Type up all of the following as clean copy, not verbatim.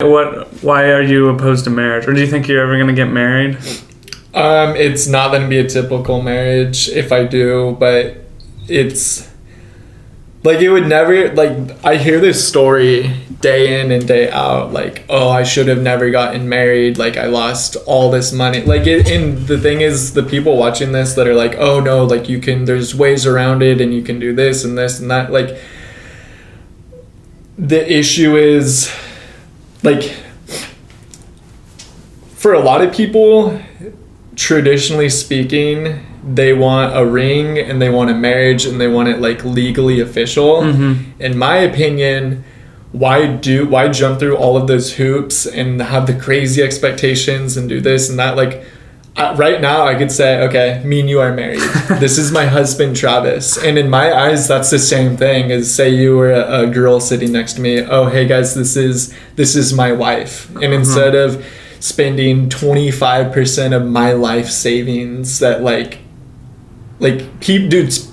Why are you opposed to marriage? Or do you think you're ever going to get married? It's not going to be a typical marriage if I do, but it's like it would never, like, I hear this story day in and day out, like, oh, I should have never gotten married, like I lost all this money, like and the thing is, the people watching this that are like, oh no, like there's ways around it and you can do this and that, like, the issue is, like, for a lot of people, traditionally speaking, they want a ring and they want a marriage and they want it like legally official. Mm-hmm. In my opinion, why jump through all of those hoops and have the crazy expectations and do this and that? Like, right now I could say, okay, me and you are married. This is my husband, Travis. And in my eyes, that's the same thing as, say you were a girl sitting next to me. Oh, hey guys, this is my wife. And instead of spending 25% of my life savings that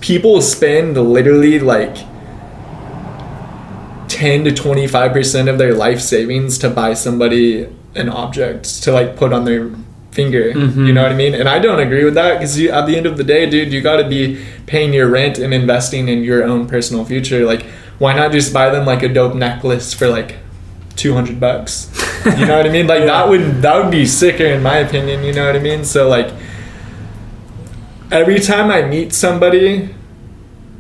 people spend literally like 10 to 25% of their life savings to buy somebody an object to like put on their finger. Mm-hmm. You know what I mean? And I don't agree with that, because at the end of the day, dude, you got to be paying your rent and investing in your own personal future. Like, why not just buy them like a dope necklace for like $200? You know what I mean? Like, yeah. that would be sicker in my opinion. You know what I mean? So like, every time I meet somebody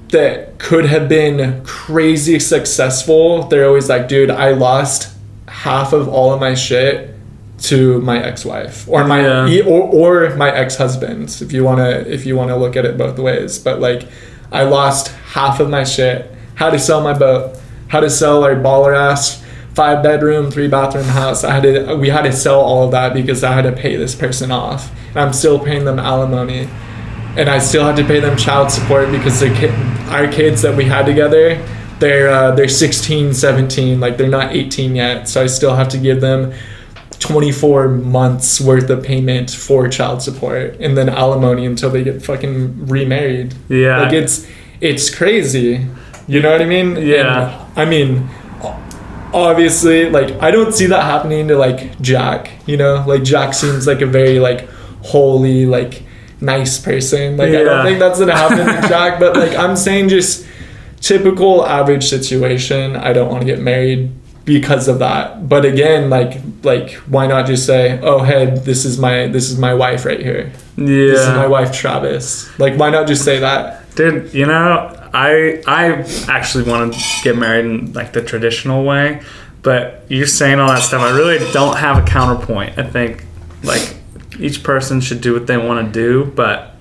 that could have been crazy successful, they're always like, dude, I lost half of all of my shit to my ex-wife or or my ex-husband, if you want to look at it both ways. But like, I lost half of my shit, how to sell my boat, how to sell our baller ass 5-bedroom 3-bathroom house. We had to sell all of that because I had to pay this person off, and I'm still paying them alimony, and I still had to pay them child support because our kids that we had together, they're 16, 17, like they're not 18 yet, so I still have to give them 24 months worth of payment for child support and then alimony until they get fucking remarried. Yeah, like it's crazy. You know what I mean? Yeah. And, I mean, obviously, like, I don't see that happening to like Jack. You know, like Jack seems like a very like holy, like nice person. Like, I don't think that's gonna happen to Jack. But like, I'm saying, just typical average situation, I don't want to get married because of that. But again, like why not just say, oh hey, this is my wife right here. Yeah, this is my wife, Travis. Like, why not just say that? Dude, you know, I actually want to get married in like the traditional way, but you're saying all that stuff, I really don't have a counterpoint. I think like each person should do what they want to do, but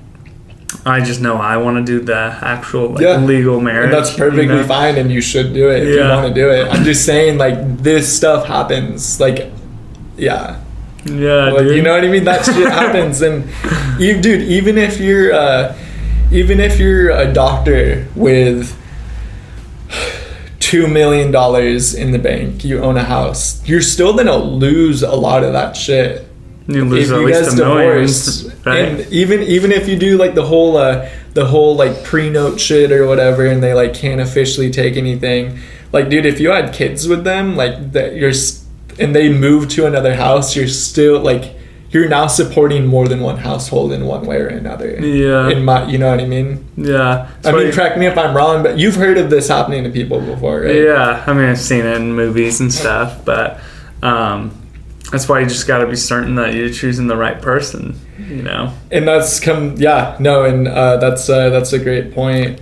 I just know I want to do the actual legal marriage. And that's perfectly fine, and you should do it if you want to do it. I'm just saying, like, this stuff happens. Like, yeah, like, dude. You know what I mean? That shit happens. And even if you're a doctor with $2 million in the bank, you own a house, you're still gonna lose a lot of that shit. You lose at least $1 million, right? And even if you do like the whole like pre-note shit or whatever, and they like can't officially take anything, like, dude, if you had kids with them, like that, and they move to another house, you're still like, you're now supporting more than one household in one way or another. Yeah. You know what I mean? Yeah. I mean, correct me if I'm wrong, but you've heard of this happening to people before, right? Yeah. I mean, I've seen it in movies and stuff, but that's why you just got to be certain that you're choosing the right person, you know? And that's that's a great point.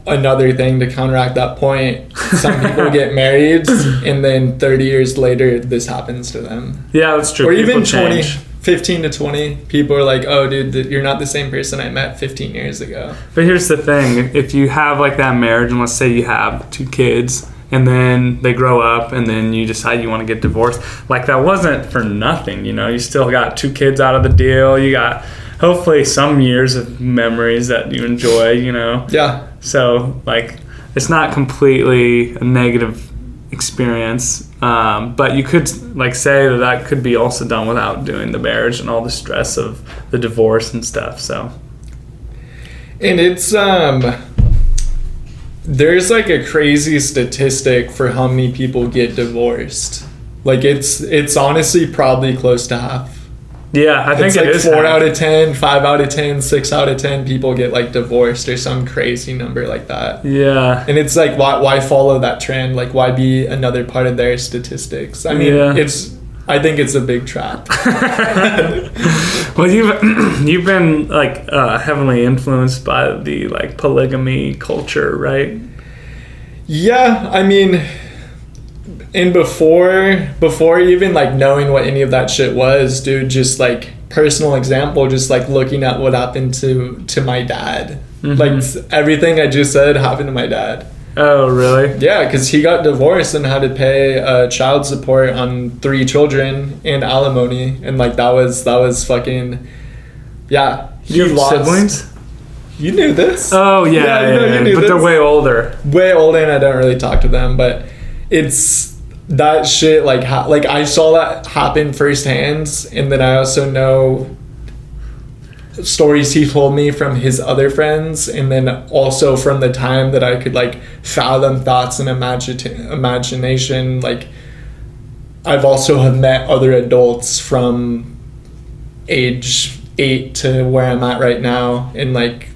Another thing to counteract that point, some people get married and then 30 years later this happens to them. Yeah, that's true. Or people even 15 to 20, people are like, oh dude, you're not the same person I met 15 years ago. But here's the thing, if you have like that marriage, and let's say you have 2 kids, and then they grow up, and then you decide you want to get divorced, like, that wasn't for nothing, you know? You still got 2 kids out of the deal. You got hopefully some years of memories that you enjoy, you know? Yeah. So, like, it's not completely a negative experience, but you could, like, say that could be also done without doing the marriage and all the stress of the divorce and stuff, so. And it's, there's like a crazy statistic for how many people get divorced. Like it's honestly probably close to half. Yeah, I think It's it like is 4 half. out of 10, 5 out of 10, 6 out of 10 people get like divorced or some crazy number like that. Yeah. And it's like, why follow that trend? Like, why be another part of their statistics? I mean, Yeah. I think it's a big trap. Well, you've been like heavily influenced by the like polygamy culture, right? Yeah, I mean, and before even like knowing what any of that shit was, dude, just like personal example, just like looking at what happened to my dad. Like everything I just said happened to my dad. Oh, really? Yeah, because he got divorced and had to pay child support on 3 children and alimony, and like that was fucking, yeah. You have siblings? You knew this. Oh, yeah, I know you knew but they're this. way older. Way older, and I don't really talk to them, but it's that shit. Like like I saw that happen firsthand, and then I also know stories he told me from his other friends, and then also from the time that I could like fathom thoughts and imagination. Like I've also have met other adults from age 8 to where I'm at right now, and like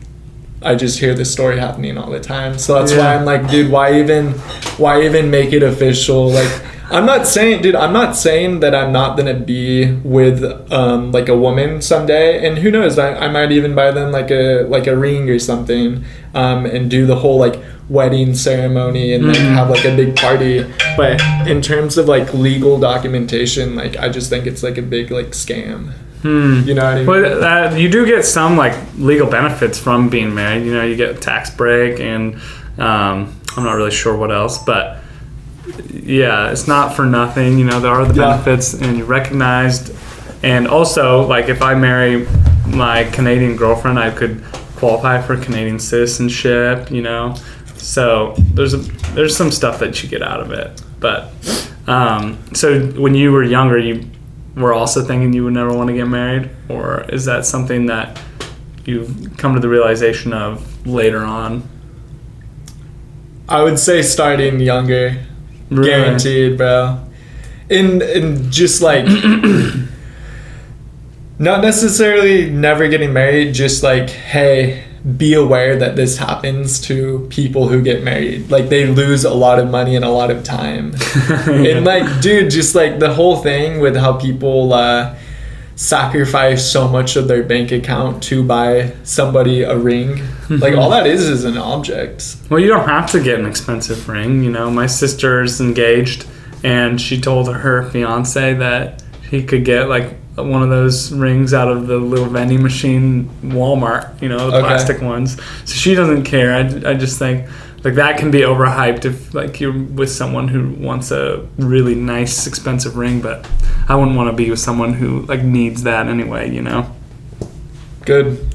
I just hear this story happening all the time. So that's why I'm like, dude, why even make it official? Like I'm not saying that I'm not gonna be with like a woman someday, and who knows, I might even buy them like a ring or something, and do the whole like wedding ceremony and like have like a big party. But in terms of like legal documentation, like I just think it's like a big like scam. You know what I mean? But you do get some like legal benefits from being married. You know, you get a tax break, and I'm not really sure what else, but yeah, it's not for nothing. You know, there are the benefits, and you're recognized. And also, like if I marry my Canadian girlfriend, I could qualify for Canadian citizenship. You know, so there's some stuff that you get out of it. But so when you were younger, you were also thinking you would never want to get married, or is that something that you've come to the realization of later on? I would say starting younger. Really? Guaranteed, bro. And just like not necessarily never getting married, just like, hey, be aware that this happens to people who get married. Like they lose a lot of money and a lot of time. And like, dude, just like the whole thing with how people sacrifice so much of their bank account to buy somebody a ring. Like all that is an object. Well, you don't have to get an expensive ring. You know, my sister's engaged, and she told her fiance that he could get like one of those rings out of the little vending machine Walmart, you know, the plastic ones. So she doesn't care. I just think like that can be overhyped if like you're with someone who wants a really nice expensive ring, but I wouldn't want to be with someone who like needs that anyway, you know. Good.